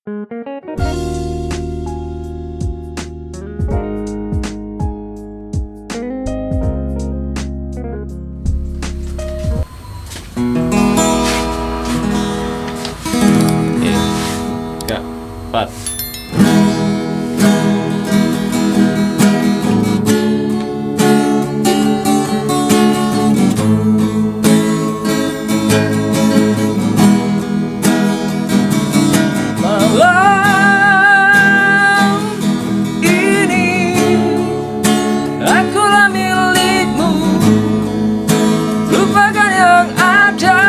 Tiga, empat. Malam ini akulah milikmu, lupakan yang ada.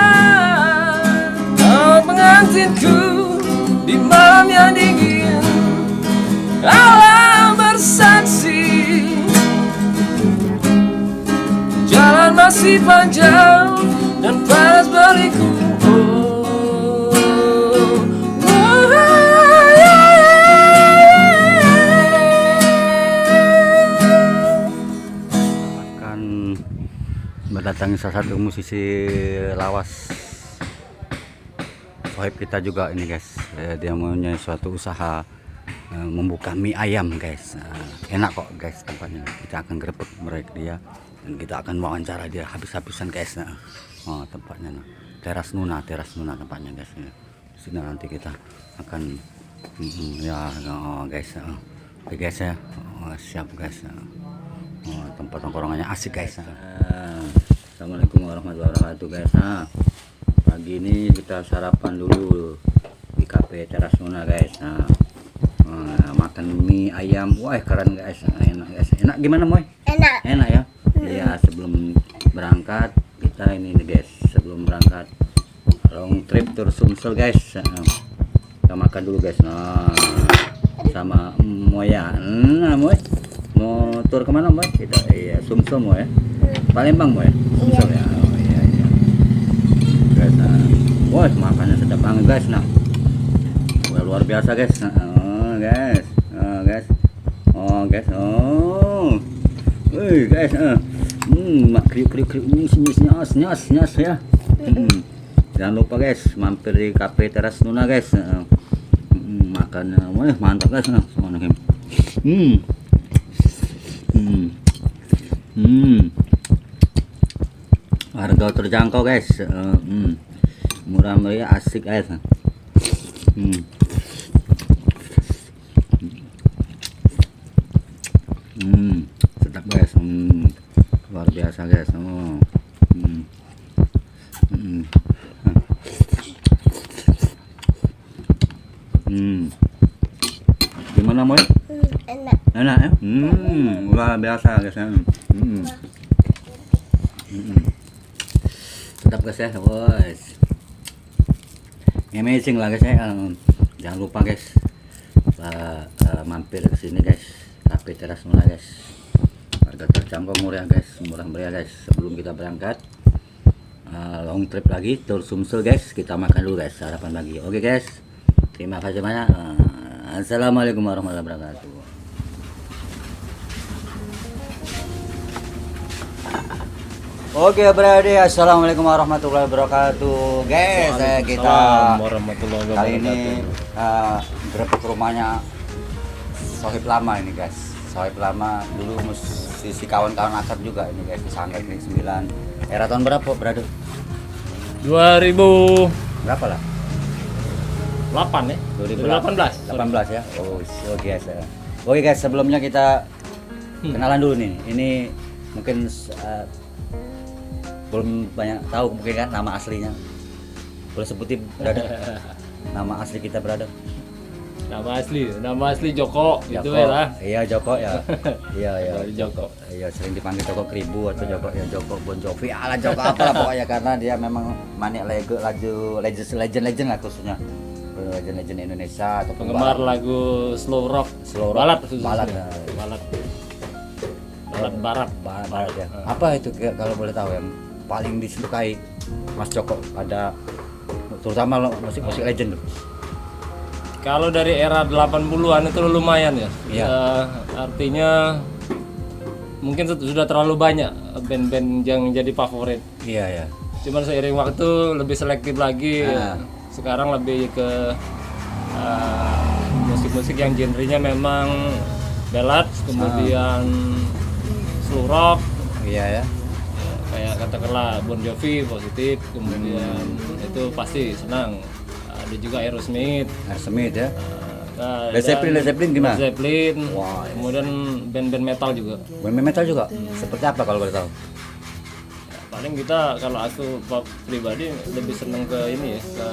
Kau pengantinku di malam yang dingin, alam bersaksi, jalan masih panjang dan panas bariku. Akan mendatangi salah satu musisi lawas sohib kita juga ini guys. Dia punya suatu usaha membuka mie ayam guys. Enak kok guys tempatnya. Kita akan grebek mereka dia dan kita akan wawancara dia habis-habisan guys. Oh, tempatnya teras Nuna tempatnya guys. Di sini nanti kita akan guys. Oke guys ya. Siap guys. Tempat tongkrongannya asik guys. Assalamualaikum warahmatullahi wabarakatuh guys. Pagi ini kita sarapan dulu di kafe Teras Nuna guys. Makan mie ayam, wah keren guys, enak guys. Enak gimana Moy? Enak ya. Iya, sebelum berangkat kita ini nih guys, sebelum berangkat long trip tur Sumsel guys. Kita makan dulu guys. Sama Moy ya. Moy mau tur kemana Moy? Kita Sumsel Moy ya. Palembang Moy. Sumsel ya. Oh iya. Guys, wah makannya sedap banget guys. Luar biasa guys. Guys. Guys. Mak kriuk nyas ya. Jangan lupa guys mampir di kafe Teras Nuna guys. Makannya wah mantap guys. Harga terjangkau guys. Murah meriah asik guys. Sedap guys. Luar biasa guys. Gimana Moy? Enak ya? Luar biasa guys. Sedap guys ya, bos. Amazing lah guys ya. Jangan lupa guys mampir ke sini guys, kafe Teras Nuna guys. Harga terjangkau murah meriah guys. Sebelum kita berangkat long trip lagi tur Sumsel guys, kita makan dulu guys, sarapan pagi. Oke guys, terima kasih banyak. Assalamualaikum warahmatullahi wabarakatuh. Oke berarti assalamualaikum warahmatullahi wabarakatuh guys. Kita kali ini grebek rumahnya sohib lama ini guys. Sohib lama dulu musisi kawan-kawan akrab juga ini guys, di Sangkai Negeri 9. Era tahun berapa beradu? 2000 berapa lah? 8 ya? 2018 ya. Oh guys. Oke guys, sebelumnya kita kenalan dulu nih. Ini mungkin belum banyak tahu mungkin kan nama aslinya. Boleh sebutin berada? Nama asli kita berada? Nama asli Joko, itu ya lah. Iya Joko ya. Iya. Joko. Iya sering dipanggil Joko Kribu atau Joko Bon Jovi. Ala Joko apa lah pokoknya karena dia memang maniak lagu legend lah khususnya. Legend Indonesia atau penggemar lagu slow rock, balad barat ya. Apa itu kalau boleh tahu yang paling disukai Mas Joko ada terutama musik legend? Kalau dari era 80-an itu lumayan ya. Iya. Artinya mungkin sudah terlalu banyak band-band yang jadi favorit. Iya. Cuman seiring waktu lebih selektif lagi. Sekarang lebih ke musik-musik yang genrenya memang ballad, kemudian slow rock, Iya ya. kayak katakanlah Bon Jovi positif, kemudian itu pasti senang. Ada juga Aerosmith, Smith ya. nah, Led Zeppelin, dan Led Zeppelin gimana? Led Zeppelin, Wah, iya. kemudian band-band metal juga. Band metal juga. Seperti apa kalau boleh tahu? Paling kita kalau aku pribadi lebih seneng ke ini ya, ke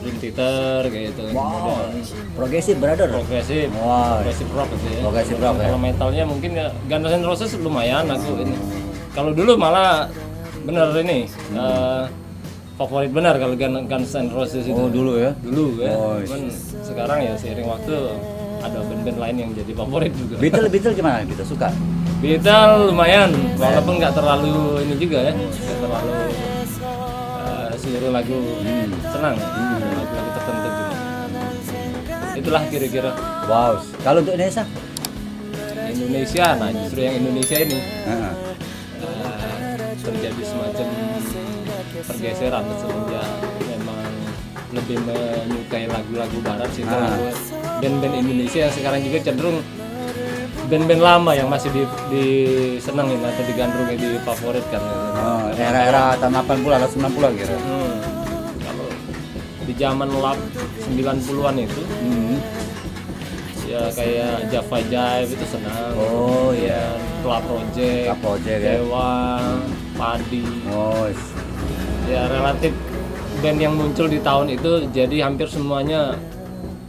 Dream Theater kayak gitu. Kemudian Progresif brother. progresif, Wow. progresif rock gitu ya. Progresif rock ya. Kalau metalnya mungkin ya Guns N' Roses lumayan aku ini. Kalau dulu malah bener ini favorit benar kalau Guns N' Roses itu. Oh dulu ya. Dulu ya. Oh, Cuman sekarang ya seiring waktu ada band-band lain yang jadi favorit juga. Beatles gimana? Kita suka. Beatles lumayan, walaupun nggak terlalu ini juga ya, nggak terlalu seluruh lagu senang, lagu-lagu tertentu juga. Itulah kira-kira Wow. Kalau untuk Indonesia? Indonesia. Nah justru yang Indonesia ini Heeh. terjadi semacam pergeseran semenjak memang lebih menyukai lagu-lagu barat sih. Band-band Indonesia yang sekarang juga cenderung band-band lama yang masih disenengin atau digandrungi, difavoritkan. Oh, era-era tahun 80 atau 90 gitu. Kalau di zaman 90-an itu ya kayak Java Jive itu senang. Oh iya. Club Project, Club Project, ya. Dewa, Padi. Oh. Ya relatif band yang muncul di tahun itu jadi hampir semuanya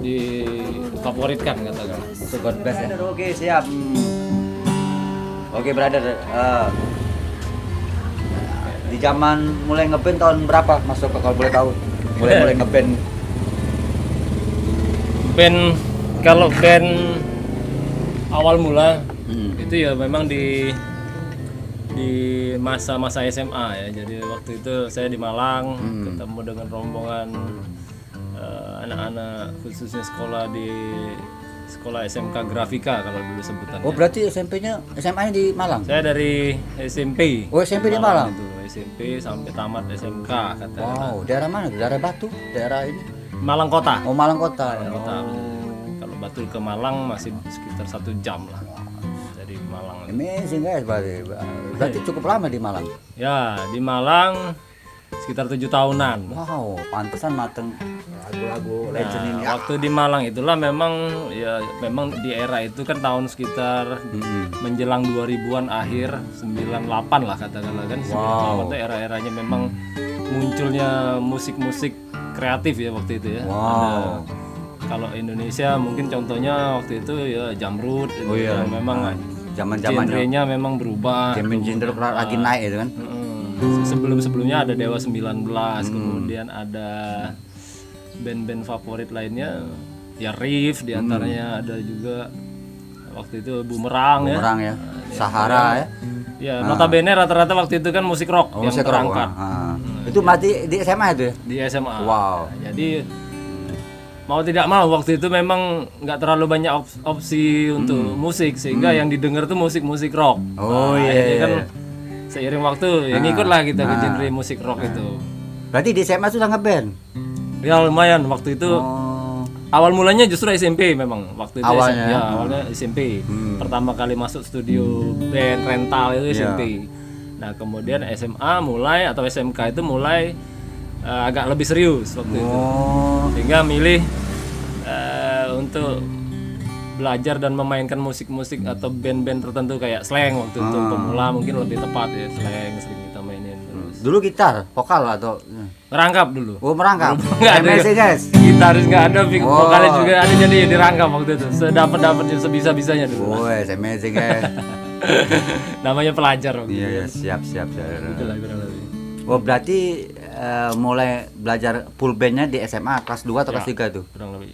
difavoritkan katakan. Itu God bless ya. Oke, siap. Oke, brother. Di zaman mulai ngeband tahun berapa masuk kalau boleh tahu? Mulai ngeband. Band kalau band awal mula itu ya memang di masa-masa SMA ya. Jadi waktu itu saya di Malang ketemu dengan rombongan anak-anak khususnya sekolah di sekolah SMK Grafika kalau dulu sebutannya. Oh, berarti SMA-nya di Malang. Saya dari SMP. Oh, SMP di Malang. Itu SMP sampai tamat SMK katanya. Wow, daerah mana? Daerah Batu, daerah ini. Malang Kota. Oh, Malang Kota. Ya. Kota. Kalau Batu ke Malang masih sekitar 1 jam lah. Dari Malang. Amazing guys, berarti cukup lama di Malang. Ya, di Malang sekitar 7 tahunan. Wow, pantesan mateng lagu-lagu legend ini. Nah, waktu di Malang itulah memang di era itu kan tahun sekitar menjelang 2000-an akhir 98 lah katakanlah kan. 98 itu era-eranya memang munculnya musik-musik kreatif ya waktu itu ya. Wow. Kalau Indonesia mungkin contohnya waktu itu ya Jamrud itu yang memang zaman-zamannya genrenya memang berubah. Gender lagi naik itu kan. Sebelum-sebelumnya ada Dewa 19, kemudian ada band-band favorit lainnya ya Riff diantaranya, ada juga waktu itu Bumerang ya. Bumerang ya. Sahara ya. Ya, notabene rata-rata waktu itu kan musik rock yang musik rock. terangkat. Itu mati di SMA itu ya? Di SMA. Wow. Jadi mau tidak mau waktu itu memang nggak terlalu banyak opsi untuk musik sehingga yang didengar tuh musik-musik rock. Oh Nah, iya. ini kan seiring waktu ya ngikut lah kita ke genre musik rock itu. Berarti di SMA sudah ngeband? Ya lumayan waktu itu. Oh. Awal mulanya justru SMP memang waktu itu. Awalnya? Ya, awalnya SMP. Pertama kali masuk studio band rental itu SMP. Nah kemudian SMA mulai atau SMK itu mulai agak lebih serius waktu itu. Sehingga milih untuk belajar dan memainkan musik-musik atau band-band tertentu kayak slang waktu itu pemula mungkin lebih tepat ya, slang sering kita mainin terus. Dulu gitar, vokal atau Merangkap dulu. oh merangkap? Nggak ada MSC guys. gitaris nggak ada, vokalis juga ada, jadi dirangkap waktu itu sedapat-dapatnya sebisa-bisanya dulu. Oh, amazing guys. Namanya pelajar waktu itu. Iya, siap. Itulah kurang lebih. Oh, berarti mulai belajar full bandnya di SMA kelas 2 atau kelas 3 itu? Kurang lebih.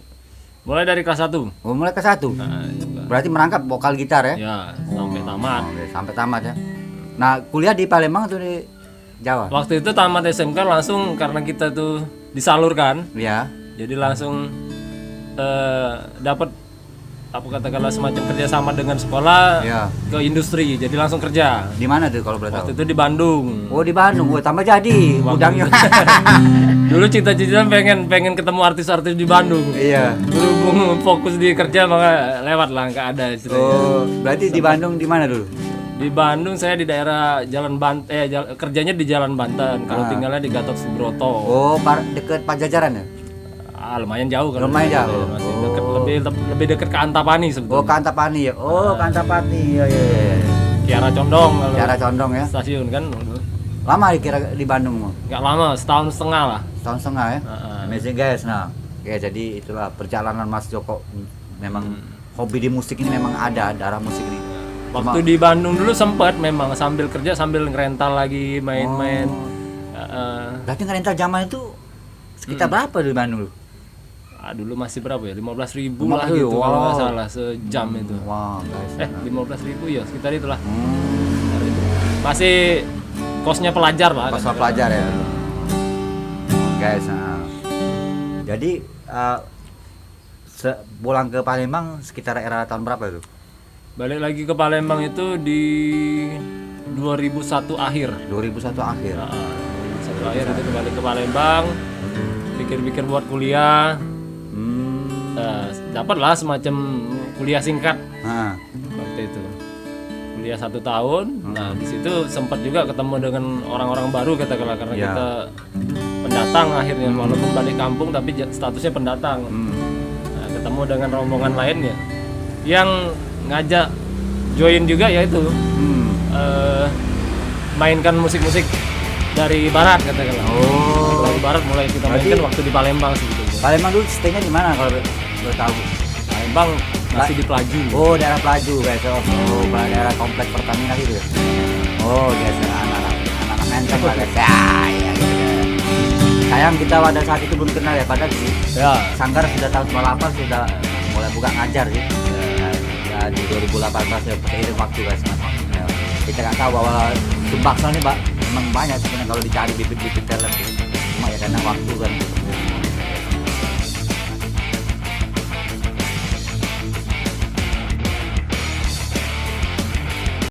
Mulai dari kelas 1. Oh, mulai kelas 1. Nah, Berarti merangkap vokal gitar ya? ya sampai tamat. Oke, sampai tamat ya. Nah, kuliah di Palembang atau di Jawa? Waktu itu tamat SMK langsung karena kita tuh disalurkan. Iya. Jadi langsung dapat apa katakanlah semacam kerjasama dengan sekolah Ya. ke industri, jadi langsung kerja. Di mana tuh kalau boleh Waktu tahu? itu di Bandung. Oh di Bandung, gue tambah jadi gudangnya. Dulu cita-cita pengen ketemu artis-artis di Bandung. Iya. Berhubung fokus di kerja maka lewat lah, nggak ada ceritanya. Oh, berarti di Bandung di mana dulu? Di Bandung saya di daerah Jalan Banten, kerjanya di Jalan Banten. Kalau tinggalnya di Gatot Subroto. Oh, deket Pajajaran ya? Lumayan jauh kan. Lumayan jauh. Masih deket, lebih dekat ke Antapani sebetulnya. Oh, ke Antapani ya. Oh, ke Antapani. Iya, iya, iya. Kiara Condong kalau Cara condong ya. stasiun kan. Lama dikira di Bandung. Nggak lama, setahun setengah lah. Tahun setengah ya. Heeh. Amazing guys. Nah, ya jadi itulah perjalanan Mas Joko. Memang hobi di musik ini memang ada, darah musik ini. Waktu di Bandung dulu sempat memang sambil kerja sambil ngerental lagi main-main. Berarti ngerental zaman itu sekitar berapa di Bandung lu? Dulu masih berapa ya? 15.000 lah 15.000, gitu kalau nggak wow. salah sejam itu. Wah, guys. 15.000 ya sekitar itulah. Masih kosnya pelajar lah. Pas pelajar ya. Guys, nah. Jadi pulang ke Palembang sekitar era tahun berapa itu? Balik lagi ke Palembang itu di 2001 akhir. 2001 akhir. 2001 akhir itu kembali ke Palembang. Pikir-pikir buat kuliah. Dapatlah semacam kuliah singkat Nah, waktu itu. Kuliah 1 tahun. Nah, di situ sempat juga ketemu dengan orang-orang baru katakanlah karena Ya. kita pendatang akhirnya walaupun balik kampung tapi statusnya pendatang. Nah, ketemu dengan rombongan lainnya yang ngajak join juga yaitu mainkan musik-musik dari barat katakanlah. Oh, Dari barat mulai kita mainkan waktu di Palembang sebetulnya. Palembang dulu stay-nya di mana kalau lo tahu? Palembang masih di Pelaju. Oh, daerah Pelaju guys. Oh, daerah komplek Pertamina gitu ya. Oh, guys, anak-anak menteng lah guys. Ya, iya gitu ya. Sayang kita pada saat itu belum kenal ya, padahal di Ya. Sanggar sudah tahun 98 sudah mulai buka ngajar sih. Ya, di 2018 ya seiring waktu guys. Ya, kita nggak tahu bahwa Sumbakso ini Pak memang banyak sebenarnya kalau dicari bibit-bibit talent. Cuma ya karena waktu kan.